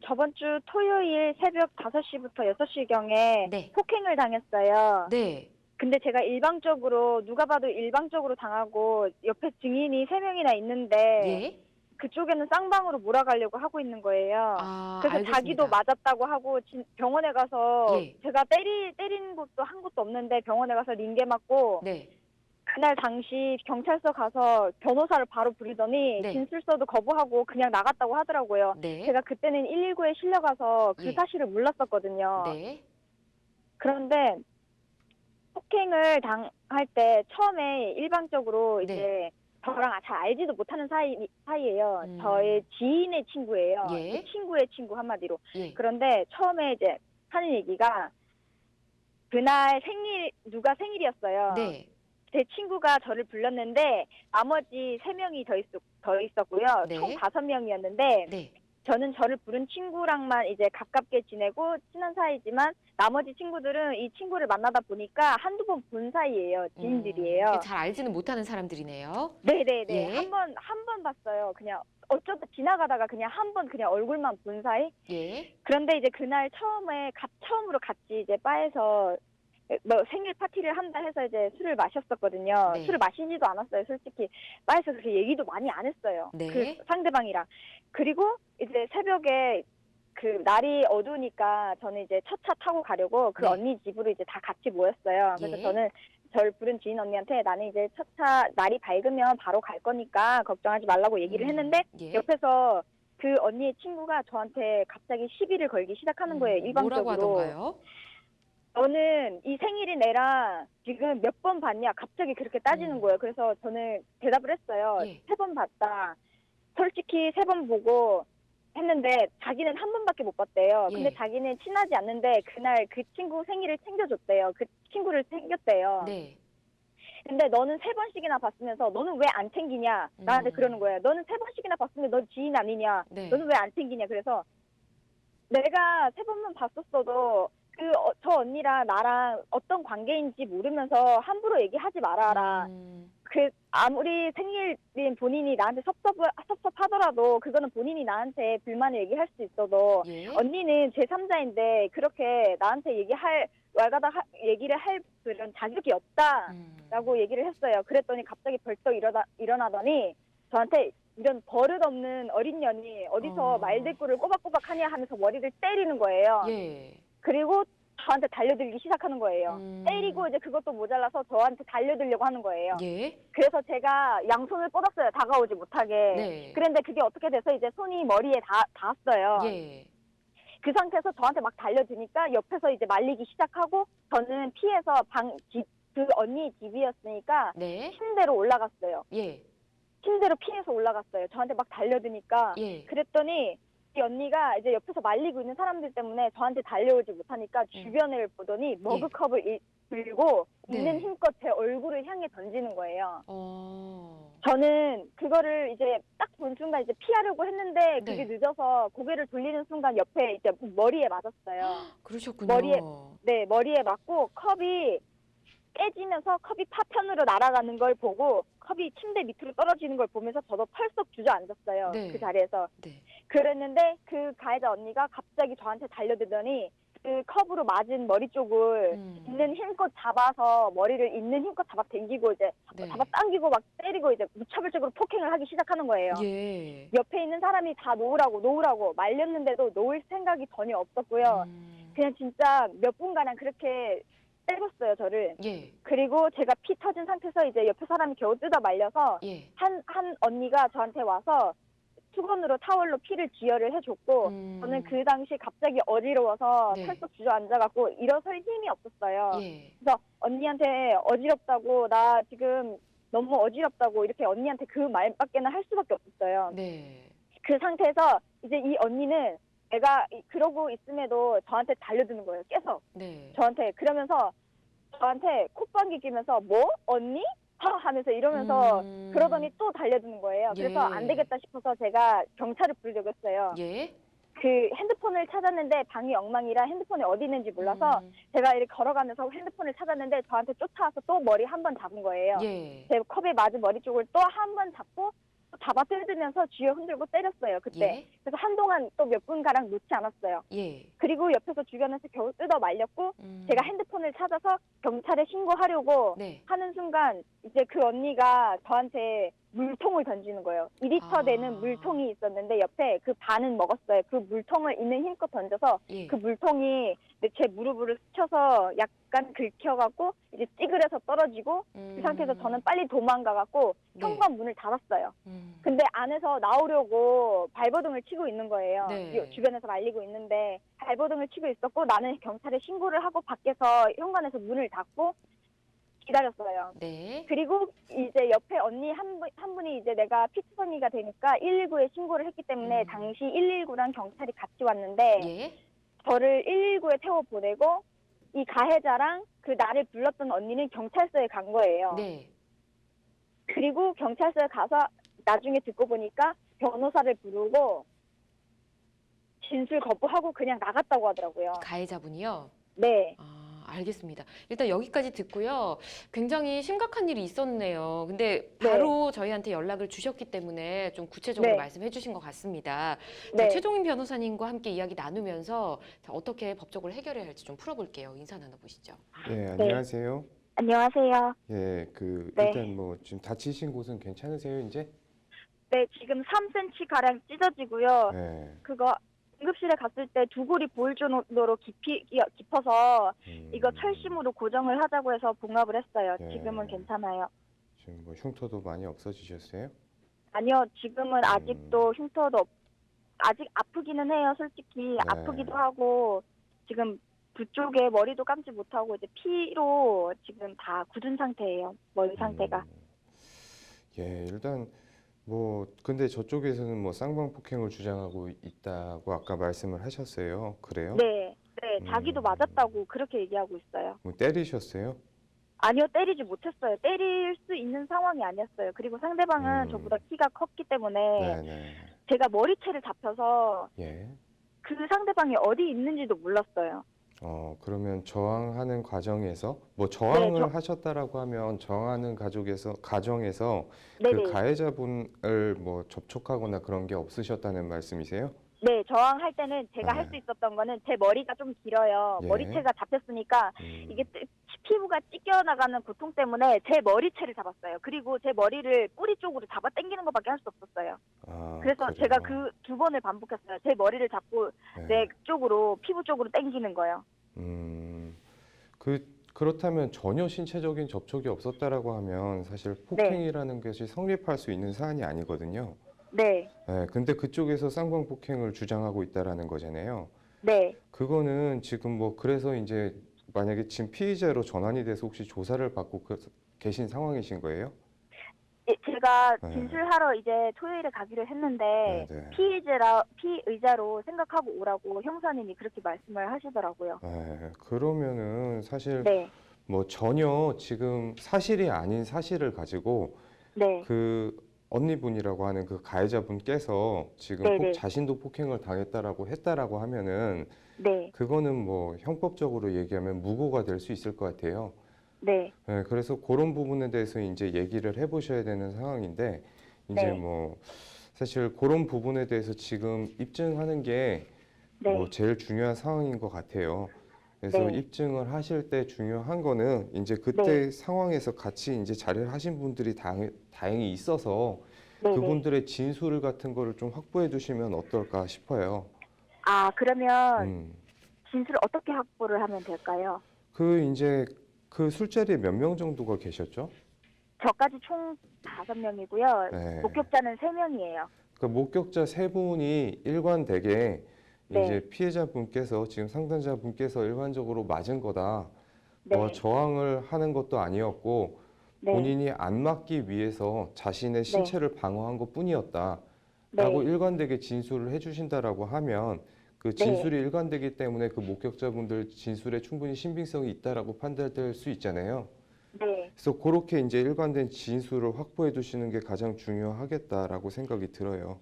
저번 주 토요일 새벽 5시부터 6시경에 네. 폭행을 당했어요. 네. 근데 제가 일방적으로, 누가 봐도 일방적으로 당하고 옆에 증인이 3명이나 있는데 예. 그쪽에는 쌍방으로 몰아가려고 하고 있는 거예요. 아, 그래서 자기도 알겠습니다. 맞았다고 하고 병원에 가서 예. 제가 때린 것도 한 것도 없는데 병원에 가서 링게 맞고 네. 그날 당시 경찰서 가서 변호사를 바로 부르더니 네. 진술서도 거부하고 그냥 나갔다고 하더라고요. 네. 제가 그때는 119에 실려가서 그 예. 사실을 몰랐었거든요. 네. 그런데 폭행을 당할 때 처음에 일방적으로 네. 이제 저랑 잘 알지도 못하는 사이예요. 저의 음. 지인의 친구예요. 제 예. 친구의 친구 한마디로. 예. 그런데 처음에 이제 하는 얘기가 그날 누가 생일이었어요. 네. 제 친구가 저를 불렀는데 나머지 3명이 더 있었고요. 총 네. 5명이었는데 네. 저는 저를 부른 친구랑만 이제 가깝게 지내고 친한 사이지만 나머지 친구들은 이 친구를 만나다 보니까 한두 번 본 사이예요. 이게 지인들이에요. 잘 알지는 못하는 사람들이네요. 네네네. 예. 한 번 봤어요. 그냥 어쩌다 지나가다가 그냥 한 번 그냥 얼굴만 본 사이? 예. 그런데 이제 그날 처음으로 같이 이제 바에서 뭐 생일 파티를 한다 해서 이제 술을 마셨었거든요. 술을 네. 마시지도 않았어요, 솔직히. 바에서 그렇게 얘기도 많이 안 했어요. 그 네. 상대방이랑. 그리고 이제 새벽에 그 날이 어두우니까 저는 이제 첫 차 타고 가려고 그 네. 언니 집으로 이제 다 같이 모였어요. 그래서 예. 저는 저를 부른 지인 언니한테 나는 이제 첫 차 날이 밝으면 바로 갈 거니까 걱정하지 말라고 얘기를 했는데 예. 옆에서 그 언니의 친구가 저한테 갑자기 시비를 걸기 시작하는 거예요, 뭐라고 일방적으로. 하던가요? 너는 이 생일이 내랑 지금 몇 번 봤냐? 갑자기 그렇게 따지는 거예요. 그래서 저는 대답을 했어요. 예. 3번 봤다. 솔직히 3번 보고 했는데 자기는 한 번밖에 못 봤대요. 근데 예. 자기는 친하지 않는데 그날 그 친구 생일을 챙겨줬대요. 그 친구를 챙겼대요. 네. 근데 너는 3번씩이나 봤으면서 너는 왜 안 챙기냐? 나한테 그러는 거예요. 너는 3번씩이나 봤으면 너 지인 아니냐? 네. 너는 왜 안 챙기냐? 그래서 내가 3번만 봤었어도 저 언니랑 나랑 어떤 관계인지 모르면서 함부로 얘기하지 말아라. 아무리 생일인 본인이 나한테 섭섭하더라도 그거는 본인이 나한테 불만을 얘기할 수 있어도 예. 언니는 제3자인데 그렇게 나한테 얘기를 할 그런 자격이 없다라고 얘기를 했어요. 그랬더니 갑자기 벌떡 일어나더니 저한테 이런 버릇없는 어린 년이 어디서 말대꾸를 꼬박꼬박 하냐 하면서 머리를 때리는 거예요. 예. 그리고 저한테 달려들기 시작하는 거예요. 때리고 이제 그것도 모자라서 저한테 달려들려고 하는 거예요. 예. 그래서 제가 양손을 뻗었어요. 다가오지 못하게. 네. 그런데 그게 어떻게 돼서 이제 손이 머리에 닿았어요. 예. 그 상태에서 저한테 막 달려드니까 옆에서 이제 말리기 시작하고 저는 피해서 그 언니 집이었으니까 네. 침대로 올라갔어요. 예. 침대로 피해서 올라갔어요. 저한테 막 달려드니까. 예. 그랬더니 이 언니가 이제 옆에서 말리고 있는 사람들 때문에 저한테 달려오지 못하니까 주변을 보더니 머그컵을 들고 네. 있는 힘껏 제 얼굴을 향해 던지는 거예요. 어. 저는 그거를 이제 딱 본 순간 이제 피하려고 했는데 그게 네. 늦어서 고개를 돌리는 순간 옆에 이제 머리에 맞았어요. 그러셨군요. 머리에 맞고 컵이 깨지면서 컵이 파편으로 날아가는 걸 보고 컵이 침대 밑으로 떨어지는 걸 보면서 저도 펄썩 주저앉았어요. 네. 그 자리에서. 네. 그랬는데 그 가해자 언니가 갑자기 저한테 달려들더니 그 컵으로 맞은 머리 쪽을 있는 힘껏 잡아서 머리를 있는 힘껏 잡아 당기고 이제 네. 잡아 당기고 막 때리고 이제 무차별적으로 폭행을 하기 시작하는 거예요. 예. 옆에 있는 사람이 다 놓으라고 말렸는데도 놓을 생각이 전혀 없었고요. 그냥 진짜 몇 분간 그렇게 때렸어요, 저를. 예. 그리고 제가 피 터진 상태에서 이제 옆에 사람이 겨우 뜯어 말려서 예. 한 언니가 저한테 와서 수건으로 타월로 피를 지혈을 해줬고 저는 그 당시 갑자기 어지러워서 네. 펄썩 주저앉아갖고 일어설 힘이 없었어요. 예. 그래서 언니한테 어지럽다고 나 지금 너무 어지럽다고 이렇게 언니한테 그 말밖에는 할 수밖에 없었어요. 네. 그 상태에서 이제 이 언니는 내가 그러고 있음에도 저한테 달려드는 거예요. 계속. 네. 저한테 그러면서 저한테 콧방귀 끼면서 뭐? 언니? 하면서 이러면서 그러더니 또 달려드는 거예요. 그래서 예. 안 되겠다 싶어서 제가 경찰을 부르려고 했어요. 예. 그 핸드폰을 찾았는데 방이 엉망이라 핸드폰이 어디 있는지 몰라서 제가 이렇게 걸어가면서 핸드폰을 찾았는데 저한테 쫓아와서 또 머리 한 번 잡은 거예요. 예. 제 컵에 맞은 머리 쪽을 또 한 번 잡고 잡아뜯으면서 쥐어 흔들고 때렸어요, 그때. 예. 그래서 한동안 또 몇 분가량 놓지 않았어요. 예. 그리고 옆에서 주변에서 겨우 뜯어 말렸고 음. 제가 핸드폰을 찾아서 경찰에 신고하려고 네. 하는 순간 이제 그 언니가 저한테 물통을 던지는 거예요. 2리터 되는 물통이 있었는데 옆에 그 반은 먹었어요. 그 물통을 있는 힘껏 던져서 예. 그 물통이 제 무릎을 스쳐서 약간 긁혀갖고 이제 찌그려서 떨어지고 그 상태에서 저는 빨리 도망가갖고 네. 현관 문을 닫았어요. 음. 근데 안에서 나오려고 발버둥을 치고 있는 거예요. 네. 주변에서 말리고 있는데 발버둥을 치고 있었고 나는 경찰에 신고를 하고 밖에서 현관에서 문을 닫고 기다렸어요. 네. 그리고 이제 옆에 언니 한 분이 이제 내가 피투성이가 되니까 119에 신고를 했기 때문에 당시 119랑 경찰이 같이 왔는데 예. 저를 119에 태워 보내고 이 가해자랑 그 나를 불렀던 언니는 경찰서에 간 거예요. 네. 그리고 경찰서에 가서 나중에 듣고 보니까 변호사를 부르고 진술 거부하고 그냥 나갔다고 하더라고요. 가해자분이요? 네. 알겠습니다. 일단 여기까지 듣고요. 굉장히 심각한 일이 있었네요. 근데 바로 저희한테 연락을 주셨기 때문에 좀 구체적으로 네. 말씀해 주신 것 같습니다. 자, 네. 최종인 변호사님과 함께 이야기 나누면서 자, 어떻게 법적으로 해결해야 할지 좀 풀어볼게요. 인사 나눠보시죠. 예, 안녕하세요. 안녕하세요. 예, 네. 일단 뭐 지금 다치신 곳은 괜찮으세요, 이제? 네, 지금 3cm 가량 찢어지고요. 예. 그거 응급실에 갔을 때 두골이 보일 정도로 깊어서 이거 철심으로 고정을 하자고 해서 봉합을 했어요. 예. 지금은 괜찮아요. 지금 뭐 흉터도 많이 없어지셨어요? 아니요, 지금은 아직도 흉터도 아직 아프기는 해요. 솔직히 아프기도 하고 지금 부 쪽에 머리도 감지 못하고 이제 피로 지금 다 굳은 상태예요. 머리 상태가. 예, 일단 뭐 근데 저쪽에서는 뭐 쌍방폭행을 주장하고 있다고 아까 말씀을 하셨어요. 그래요? 네, 네, 자기도 맞았다고 그렇게 얘기하고 있어요. 뭐 때리셨어요? 아니요, 때리지 못했어요. 때릴 수 있는 상황이 아니었어요. 그리고 상대방은 저보다 키가 컸기 때문에 네네. 제가 머리채를 잡혀서 예. 그 상대방이 어디 있는지도 몰랐어요. 그러면 저항하는 과정에서 뭐 저항을 네, 하셨다라고 하면 저항하는 가정에서 네네. 그 가해자분을 뭐 접촉하거나 그런 게 없으셨다는 말씀이세요? 네, 저항할 때는 제가 네. 할 수 있었던 거는 제 머리가 좀 길어요. 예. 머리채가 잡혔으니까 이게 피부가 찢겨나가는 고통 때문에 제 머리채를 잡았어요. 그리고 제 머리를 뿌리 쪽으로 잡아 당기는 것밖에 할 수 없었어요. 그래서 그래요? 제가 그 2번을 반복했어요. 제 머리를 잡고 네. 내 쪽으로, 피부 쪽으로 당기는 거예요. 그렇다면 전혀 신체적인 접촉이 없었다라고 하면 사실 폭행이라는 것이 성립할 수 있는 사안이 아니거든요. 네, 네, 근데 그쪽에서 쌍방폭행을 주장하고 있다라는 거잖아요. 네. 그거는 지금 뭐 그래서 이제 만약에 지금 피의자로 전환이 돼서 혹시 조사를 받고 계신 상황이신 거예요? 예, 제가 네. 진술하러 이제 토요일에 가기로 했는데 네. 피의자로 생각하고 오라고 형사님이 그렇게 말씀을 하시더라고요. 네, 그러면은 사실 네, 뭐 전혀 지금 사실이 아닌 사실을 가지고 네, 그 언니분이라고 하는 그 가해자분께서 지금 네네. 자신도 폭행을 당했다라고 했다라고 하면은 네, 그거는 뭐 형법적으로 얘기하면 무고가 될 수 있을 것 같아요. 네, 네, 그래서 그런 부분에 대해서 이제 얘기를 해보셔야 되는 상황인데 이제 네. 뭐 사실 그런 부분에 대해서 지금 입증하는 게 뭐 네, 제일 중요한 상황인 것 같아요. 그래서 네. 입증을 하실 때 중요한 거는 이제 그때 상황에서 같이 이제 자리를 하신 분들이 다행히 있어서 네, 그분들의 진술 같은 거를 좀 확보해 두시면 어떨까 싶어요. 아, 그러면 음. 진술을 어떻게 확보를 하면 될까요? 이제 그 술자리에 몇 명 정도가 계셨죠? 저까지 총 5명이고요. 네. 목격자는 3명이에요. 그 목격자 세 분이 일관되게 네. 이제 피해자분께서 지금 상담자분께서 일반적으로 맞은 거다. 네, 저항을 하는 것도 아니었고 네, 본인이 안 맞기 위해서 자신의 신체를 방어한 것뿐이었다. 네, 라고 일관되게 진술을 해주신다라고 하면 그 진술이 일관되기 때문에 그 목격자분들 진술에 충분히 신빙성이 있다라고 판단될 수 있잖아요. 네. 그래서 그렇게 이제 일관된 진술을 확보해 두시는 게 가장 중요하겠다라고 생각이 들어요.